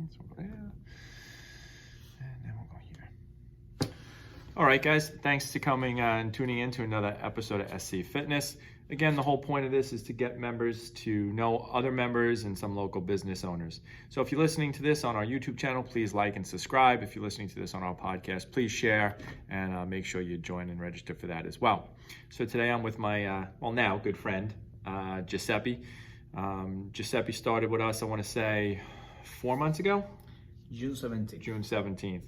So we'll go there. And then we'll go here. All right, guys, thanks to coming and tuning in to another episode of SC Fitness. Again, the whole point of this is to get members to know other members and some local business owners. So if you're listening to this on our YouTube channel, please like and subscribe. If you're listening to this on our podcast, please share and make sure you join and register for that as well. So today I'm with my, now good friend, Giuseppe. Giuseppe started with us, I want to say, 4 months ago? June 17th. June 17th.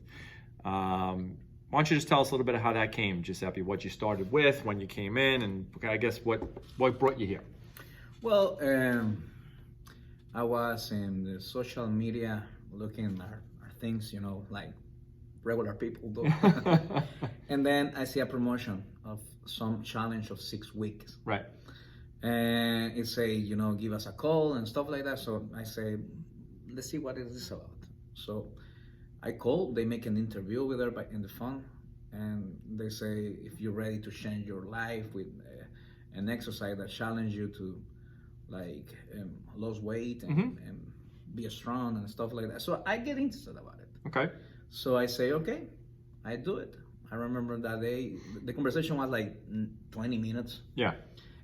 Why don't you just tell us a little bit of how that came, Giuseppe, what you started with, when you came in, and I guess what brought you here? Well, I was in the social media looking at things, like regular people do. And then I see a promotion of some challenge of 6 weeks. Right. And it say, give us a call and stuff like that. So I say, let's see what is this about. So I call, they make an interview with her in the phone, and they say, if you're ready to change your life with an exercise that challenge you to lose weight and be strong and stuff like that. So I get interested about it. Okay. So I say, okay, I do it. I remember that day, the conversation was like 20 minutes. Yeah.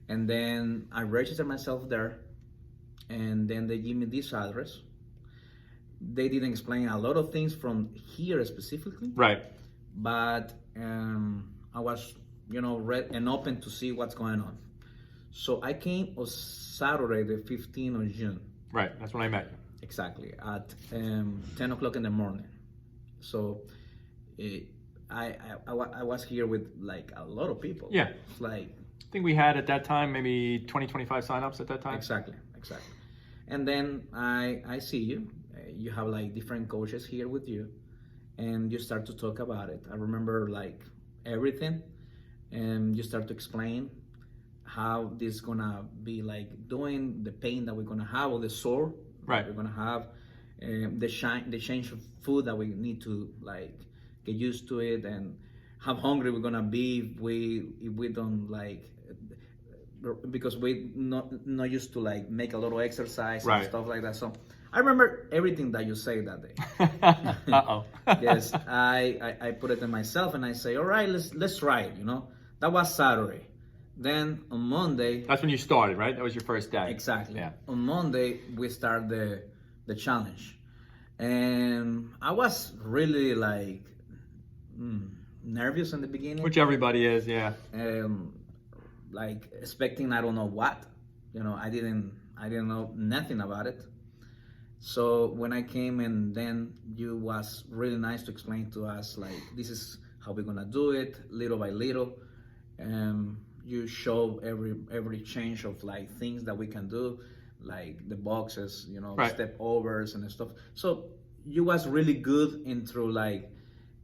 And then I registered myself there, and then they give me this address. They didn't explain a lot of things from here specifically. Right. But I was, ready and open to see what's going on. So I came on Saturday, the 15th of June. Right, that's when I met you. Exactly, at 10 o'clock in the morning. So I was here with a lot of people. Yeah. It's like, I think we had at that time maybe 20, 25 signups at that time. Exactly. And then I see you. You have different coaches here with you, and you start to talk about it. I remember everything, and you start to explain how this is gonna be doing the pain that we're gonna have, or the sore right we're gonna have, the change of food that we need to get used to it, and how hungry we're gonna be if we don't because we not used to make a lot of exercise right. and stuff like that. So I remember everything that you say that day. Uh-oh. Yes, I put it in myself, and I say, all right, let's try it. That was Saturday. Then on Monday. That's when you started, right? That was your first day. Exactly. Yeah. On Monday we start the challenge, and I was really nervous in the beginning. Which everybody is, yeah. Expecting I don't know what, I didn't know nothing about it. So when I came, and then you was really nice to explain to us this is how we're gonna do it little by little. You show every change of things that we can do, the boxes, right. step overs and stuff. So you was really good into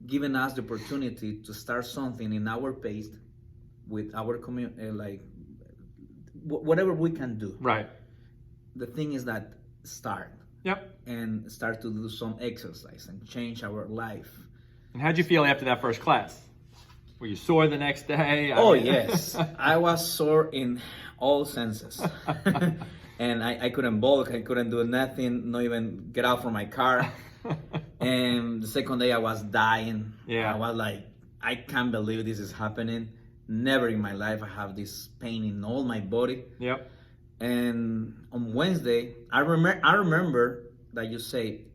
giving us the opportunity to start something in our pace with our community, whatever we can do. Right. The thing is that start. Yep. And start to do some exercise and change our life. And how'd you feel after that first class? Were you sore the next day? Yes. I was sore in all senses. And I couldn't walk, I couldn't do nothing, not even get out from my car. And the second day I was dying. Yeah. I was I can't believe this is happening. Never in my life I have this pain in all my body. Yep. And on Wednesday, I remember that you say,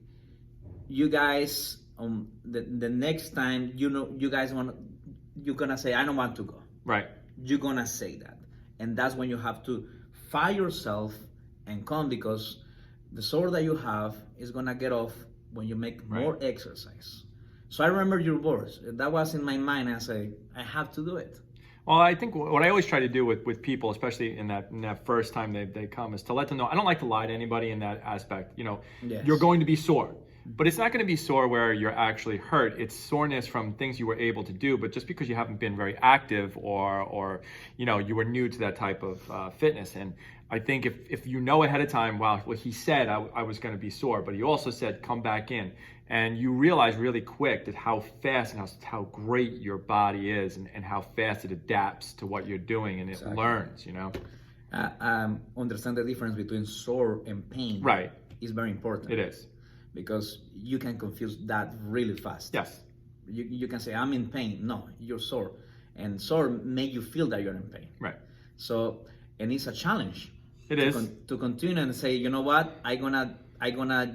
you guys, the next time, you guys you're gonna say, I don't want to go. Right. You're gonna say that, and that's when you have to fight yourself and come, because the sore that you have is gonna get off when you make more exercise. So I remember your words. That was in my mind. I say, I have to do it. Well, I think what I always try to do with people, especially in that first time they come, is to let them know, I don't like to lie to anybody in that aspect. Yes. You're going to be sore. But it's not going to be sore where you're actually hurt. It's soreness from things you were able to do, but just because you haven't been very active or you were new to that type of fitness. And I think if you know ahead of time, wow, well, he said I was going to be sore, but he also said come back in. And you realize really quick that how fast and how great your body is, and how fast it adapts to what you're doing, and it learns, Understand the difference between sore and pain. Right. Is very important. It is. because you can confuse that really fast. Yes. You can say, I'm in pain. No, you're sore. And sore make you feel that you're in pain. Right. So, and it's a challenge. It is. To continue and say, you know what, I gonna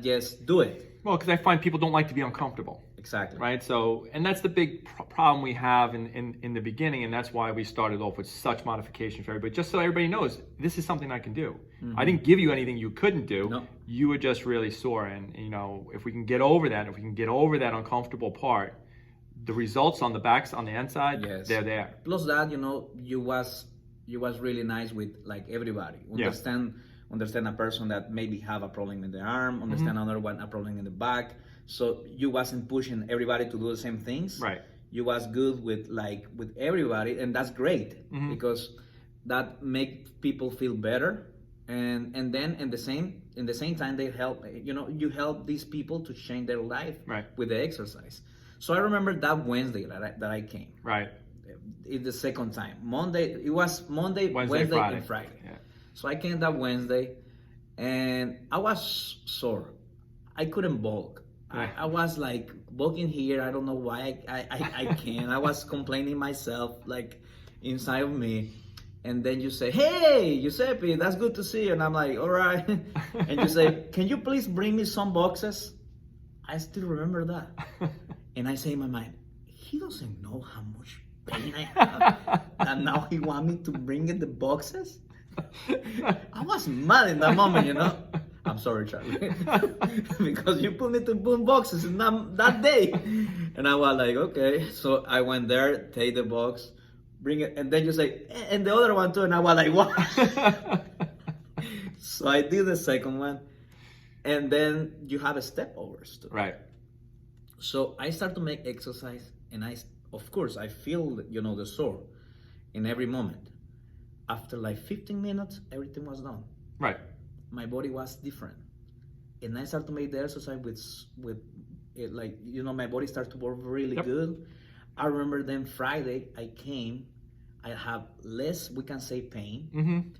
just do it. Well, because I find people don't like to be uncomfortable. Exactly. Right. So, and that's the big problem we have in the beginning, and that's why we started off with such modification for everybody, just so everybody knows this is something I can do. I didn't give you anything you couldn't do. No. You were just really sore, and if we can get over that, if we can get over that uncomfortable part, the results on the backs, on the inside, Yes. they're there. Plus that, you was really nice with like everybody. Understand a person that maybe have a problem in the arm, understand another one a problem in the back. So you wasn't pushing everybody to do the same things. Right. You was good with everybody, and that's great because that make people feel better, and then in the same time they help. You help these people to change their life with the exercise. So I remember that Wednesday that I came. Right. It's the second time. It was Monday, Wednesday Friday. and Friday. Yeah. So I came that Wednesday, and I was sore. I couldn't bulk. I was like bulking here. I don't know why I can't. I was complaining myself like inside of me. And then you say, hey, Giuseppe, that's good to see you. And I'm like, all right. And you say, can you please bring me some boxes? I still remember that. And I say in my mind, he doesn't know how much pain I have. And now he want me to bring in the boxes? I was mad in that moment, I'm sorry, Charlie. Because you put me to boom boxes in that day. And I was like, okay. So I went there, take the box, bring it, and then you say, and the other one too. And I was like, what? So I did the second one. And then you have a step overs too. Right. So I start to make exercise, and of course, I feel, the sore in every moment. After like 15 minutes, everything was done. Right. My body was different, and I started to make the exercise with it, like my body started to work really good. I remember then Friday I came, I have less, we can say, pain.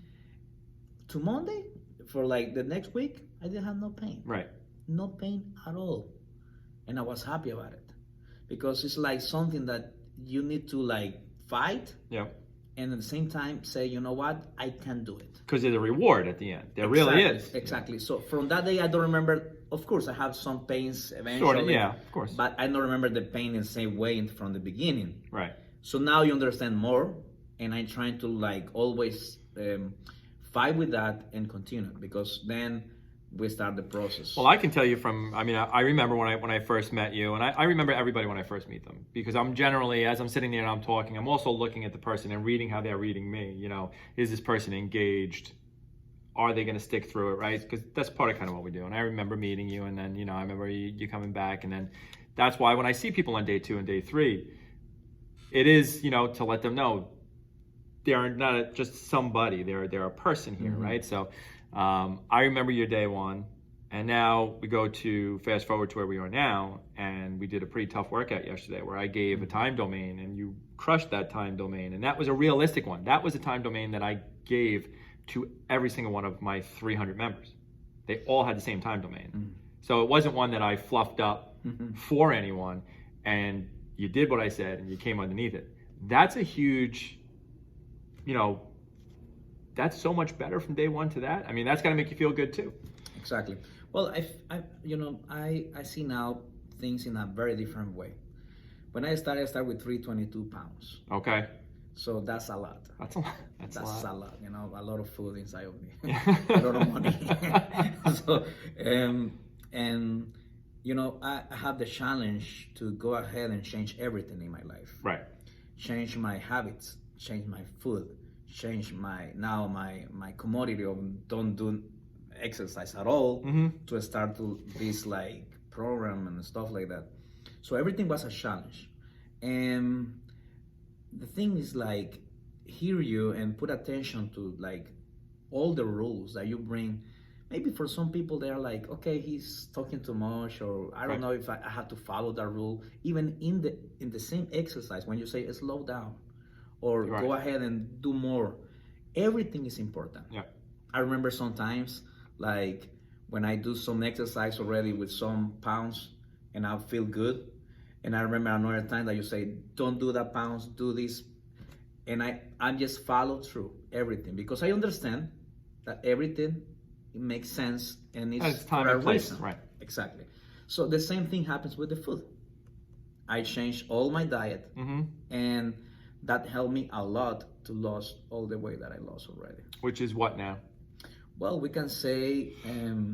To Monday, for like the next week, I didn't have no pain. Right. No pain at all, and I was happy about it because it's like something that you need to like fight. Yeah. And at the same time say, you know what, I can do it. Because there's a reward at the end. There really is. Exactly. So from that day, I don't remember. Of course, I have some pains eventually. Sort of, yeah, of course. But I don't remember the pain in the same way from the beginning. Right. So now you understand more, and I'm trying to like always fight with that and continue, because then we start the process. Well, I can tell you I remember when I first met you, and I remember everybody when I first meet them, because I'm generally, as I'm sitting there and I'm talking, I'm also looking at the person and reading how they're reading me. Is this person engaged? Are they going to stick through it, right? Because that's part of kind of what we do. And I remember meeting you, and then, I remember you coming back, and then that's why when I see people on day 2 and day 3, it is, to let them know they're not just somebody, they're a person here, right? So I remember your day 1, and now we go to fast forward to where we are now, and we did a pretty tough workout yesterday where I gave a time domain, and you crushed that time domain, and that was a realistic one. That was a time domain that I gave to every single one of my 300 members. They all had the same time domain. So it wasn't one that I fluffed up for anyone, and you did what I said and you came underneath it. That's a huge, that's so much better from day 1 to that. I mean, that's got to make you feel good too. Exactly. Well, I see now things in a very different way. When I started with 322 pounds. Okay. So that's a lot. That's a lot. That's a lot. A lot of food inside of me. A lot of money. So, I have the challenge to go ahead and change everything in my life. Right. Change my habits, change my food, change my commodity of don't do exercise at all to start to this like program and stuff like that. So everything was a challenge. And the thing is like hear you and put attention to like all the rules that you bring. Maybe for some people they are like, okay, he's talking too much, or I don't know if I have to follow that rule. Even in the same exercise, when you say slow down or go ahead and do more, everything is important. Yeah. I remember sometimes like when I do some exercise already with some pounds and I feel good. And I remember another time that you say, don't do that pounds, do this. And I just follow through everything because I understand that everything it makes sense and it's time for a and place, reason. right? Exactly. So the same thing happens with the food. I changed all my diet and that helped me a lot to lose all the weight that I lost already. Which is what now? Well, we can say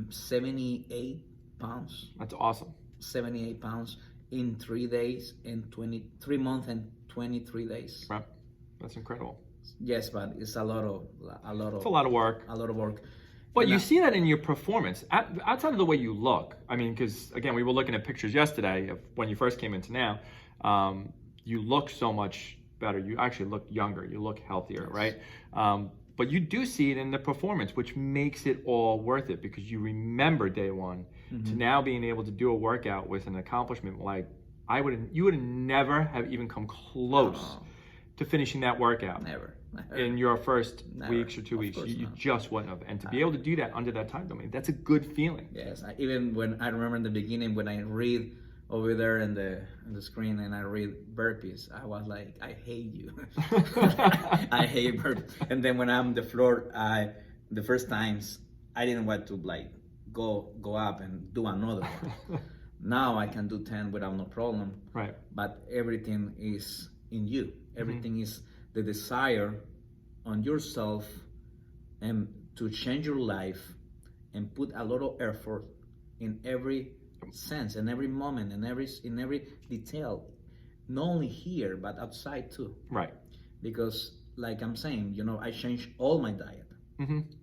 78 pounds. That's awesome. 78 pounds in 3 days, in 23 months and 23 days. Right. That's incredible. Yes, but it's a lot of It's a lot of work. a lot of work. But And you see that in your performance, outside of the way you look. I mean, because again, we were looking at pictures yesterday of when you first came into now. You look so much better. You actually look younger. You look healthier, Yes. right? But you do see it in the performance, which makes it all worth it because you remember day one to now being able to do a workout with an accomplishment like you would never have even come close to finishing that workout. Never. In your first Never. weeks or 2 Of weeks. course You not. just wouldn't have. And to be able to do that under that time domain, that's a good feeling. Yes, even when I remember in the beginning when I read over there in the screen and I read burpees, I was like, I hate you. I hate burpees. And then when I'm on the floor, the first times I didn't want to like go up and do another one. Now I can do 10 without no problem. Right. But everything is in you. Everything is the desire on yourself and to change your life and put a lot of effort in every sense, in every moment, in every detail, not only here but outside too. Right. Because like I'm saying, I changed all my diet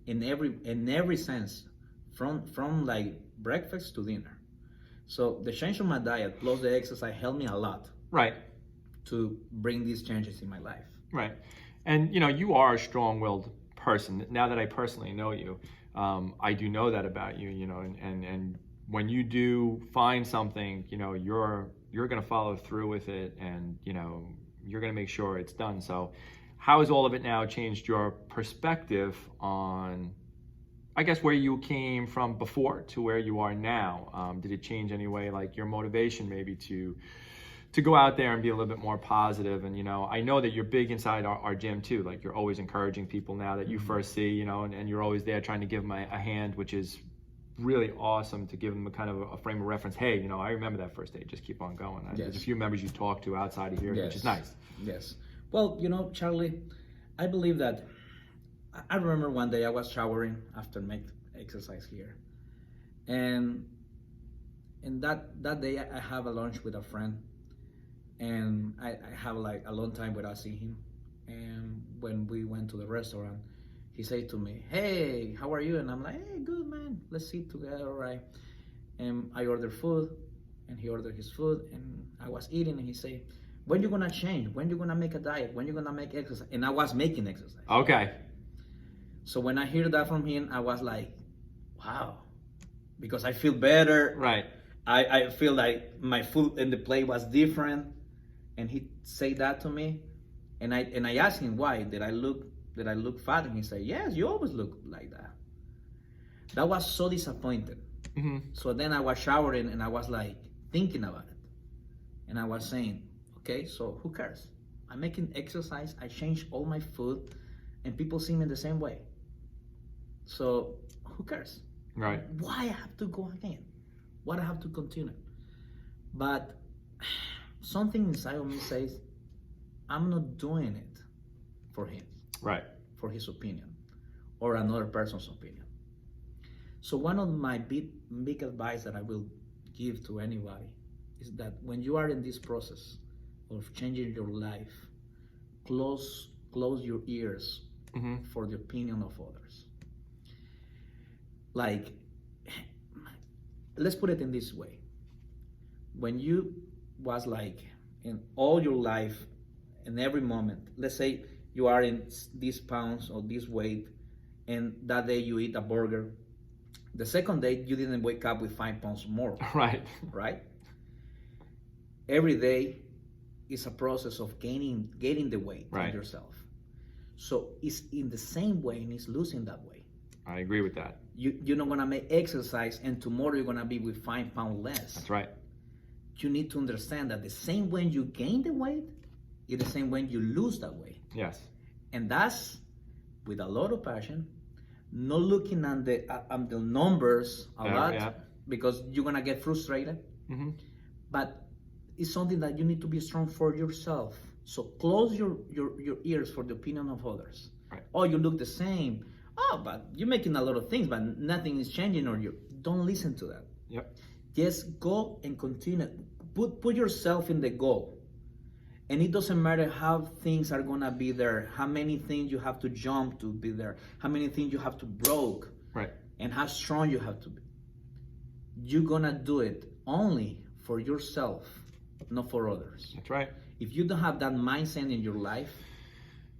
in every sense, from like breakfast to dinner. So the change of my diet plus the exercise helped me a lot Right. to bring these changes in my life. Right. And you are a strong-willed person. Now that I personally know you, I do know that about you. And when you do find something, you're going to follow through with it, and you're going to make sure it's done. So, how has all of it now changed your perspective on, I guess, where you came from before to where you are now? Did it change any way, like your motivation maybe to go out there and be a little bit more positive? And I know that you're big inside our gym too. Like you're always encouraging people now that you first see, and you're always there trying to give them a hand, which is really awesome to give them a kind of a frame of reference. Hey, I remember that first day. Just keep on going. There's a few members you talk to outside of here, which is nice. Yes. Well, Charlie, I believe that I remember one day I was showering after make exercise here, and that day I have a lunch with a friend. And I have like a long time without seeing him. And when we went to the restaurant, he said to me, "Hey, how are you?" And I'm like, "Hey, good, man. Let's sit together, right?" And I ordered food, and he ordered his food, and I was eating, and he said, "When you gonna change? When you gonna make a diet? When you gonna make exercise?" And I was making exercise. Okay. So when I hear that from him, I was like, "Wow," because I feel better. Right. I feel like my food in the plate was different. And he said that to me, and I asked him why did I look fat, and he said, "Yes, you always look like that." That was so disappointed. So then I was showering and I was like thinking about it, and I was saying, okay, so who cares? I'm making exercise, I changed all my food, and people see me the same way. So who cares? Right. Why I have to go again? Why I have to continue? But something inside of me says, I'm not doing it for him. Right. For his opinion or another person's opinion. So one of my big advice that I will give to anybody is that when you are in this process of changing your life, close your ears for the opinion of others. Like, let's put it in this way. When you was like in all your life, in every moment, let's say you are in these pounds or this weight, and that day you eat a burger. The second day you didn't wake up with 5 pounds more. Right. Right? Every day is a process of gaining the weight right. of yourself. So it's in the same way, and it's losing that weight. I agree with that. You're not gonna make exercise, and tomorrow you're gonna be with 5 pounds less. That's right. You need to understand that the same way you gain the weight, it's the same way you lose that weight. Yes. And that's with a lot of passion, not looking at the numbers a lot, because you're gonna get frustrated. Mm-hmm. But it's something that you need to be strong for yourself. So close your ears for the opinion of others. Right. Oh, you look the same. Oh, but you're making a lot of things, but nothing is changing, or you don't listen to that. Yep. Just go and continue. Put yourself in the goal. And it doesn't matter how things are gonna be there, how many things you have to jump to be there, how many things you have to break, Right. and how strong you have to be. You're gonna do it only for yourself, not for others. That's right. If you don't have that mindset in your life,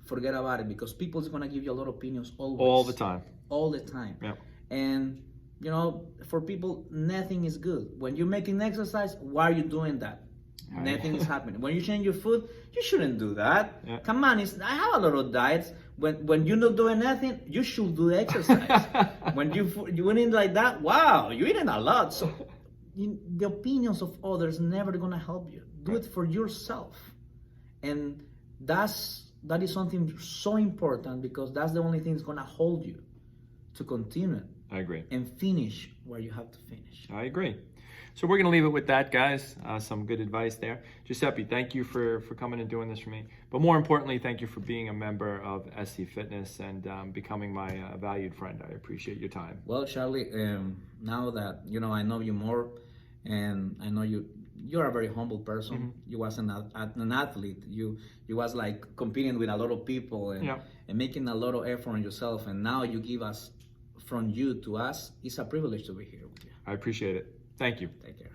forget about it, because people's gonna give you a lot of opinions always. All the time. All the time. Yeah. And you know, for people, nothing is good. When you're making exercise, why are you doing that? Right. Nothing is happening. When you change your food, you shouldn't do that. Yeah. Come on, I have a lot of diets. When you're not doing nothing, you should do exercise. When you eating like that, wow, you're eating a lot. So the opinions of others never gonna help you. Do it for yourself, and that is something so important, because that's the only thing that's gonna hold you to continue. I agree. And finish where you have to finish. I agree. So we're going to leave it with that, guys. Some good advice there. Giuseppe, thank you for coming and doing this for me. But more importantly, thank you for being a member of SC Fitness and becoming my valued friend. I appreciate your time. Well, Charlie, now that I know you more, and I know you're a very humble person. Mm-hmm. You was an athlete. You was like competing with a lot of people and making a lot of effort on yourself. And now you give us, from you to us, it's a privilege to be here with you. I appreciate it. Thank you. Take care.